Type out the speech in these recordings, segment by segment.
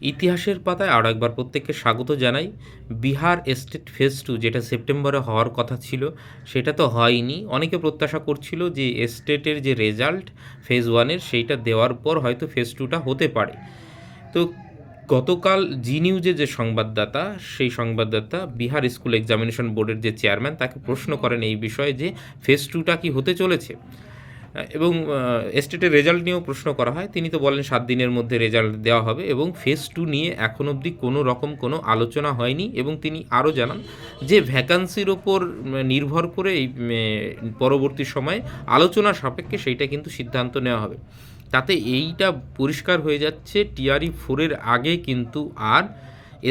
ইতিহাসের পাতায় আরও একবার প্রত্যেককে স্বাগত জানাই। বিহার এস্টেট ফেজ 2 যেটা সেপ্টেম্বরে হওয়ার কথা ছিল, সেটা তো হয়নি। অনেকে প্রত্যাশা করছিল যে এস্টেটের যে রেজাল্ট ফেজ 1 এর সেইটা দেওয়ার পর হয়তো ফেজ 2 টা হতে পারে। তো গতকাল জি নিউজে যে সংবাদদাতা, সেই সংবাদদাতা বিহার স্কুল এক্সামিনেশন বোর্ডের যে চেয়ারম্যান তাকে প্রশ্ন করেন এই বিষয়ে যে ফেজ 2 টা কি হতে চলেছে? এবং এস্টেটের রেজাল্ট নিয়েও প্রশ্ন করা হয়। তিনি তো বলেন ৭ দিনের মধ্যে রেজাল্ট দেওয়া হবে এবং ফেজ 2 নিয়ে এখন অবধি কোনো রকম কোনো আলোচনা হয়নি এবং তিনি আরও জানান যে ভ্যাকান্সির ওপর নির্ভর করে এই পরবর্তী সময়ে আলোচনা সাপেক্ষে সেইটা কিন্তু সিদ্ধান্ত নেওয়া হবে। তাতে এইটা পরিষ্কার হয়ে যাচ্ছে টিআরই 4 এর আগে কিন্তু আর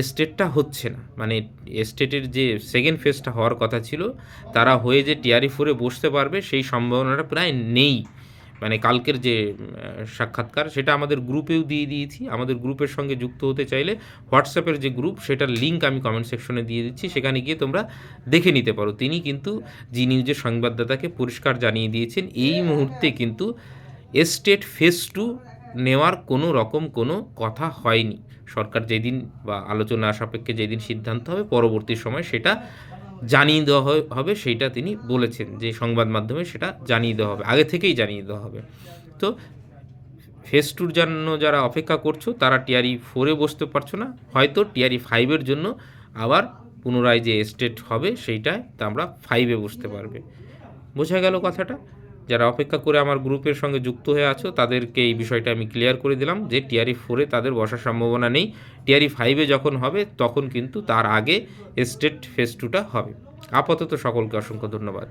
এস্টেটটা হচ্ছে না। মানে এস্টেটের যে সেকেন্ড ফেজটা হওয়ার কথা ছিল, তারা হয়ে যে টিআরই 4 এ বসতে পারবে সেই সম্ভাবনাটা প্রায় নেই। মানে কালকের যে সাক্ষাৎকার সেটা আমাদের গ্রুপেও দিয়ে দিয়েছি। আমাদের গ্রুপের সঙ্গে যুক্ত হতে চাইলে হোয়াটসঅ্যাপের যে গ্রুপ সেটার লিঙ্ক আমি কমেন্ট সেকশনে দিয়ে দিচ্ছি, সেখানে গিয়ে তোমরা দেখে নিতে পারো। তিনি কিন্তু জি নিউজের সংবাদদাতাকে পরিষ্কার জানিয়ে দিয়েছেন এই মুহূর্তে কিন্তু এস্টেট ফেজ 2 নেওয়ার কোনো রকম কোনো কথা হয়নি। সরকার যেদিন বা আলোচনা সাপেক্ষে যেদিন সিদ্ধান্ত হবে পরবর্তী সময় সেটা জানিয়ে দেওয়া হবে সেইটা তিনি বলেছেন যে সংবাদ মাধ্যমে সেটা জানিয়ে দেওয়া হবে, আগে থেকেই জানিয়ে দেওয়া হবে। তো ফেজ 2 র জন্য যারা অপেক্ষা করছো তারা টিআরই 4 এ বসতে পারছো না, হয়তো টিআরই 5 এর জন্য আবার পুনরায় যে স্টেট হবে সেইটায় তা আমরা 5 এ বসতে পারবে। বোঝা গেল কথাটা? যারা অপেক্ষা করে আমার গ্রুপের সঙ্গে যুক্ত হয়ে আছো তাদেরকে এই বিষয়টা আমি ক্লিয়ার করে দিলাম যে টিআরই 4 এ তাদের বসার সম্ভাবনা নেই। টিআরই 5 এ যখন হবে তখন কিন্তু তার আগে স্টেট ফেজ 2 টা হবে। আপাতত সকলকে অসংখ্য ধন্যবাদ।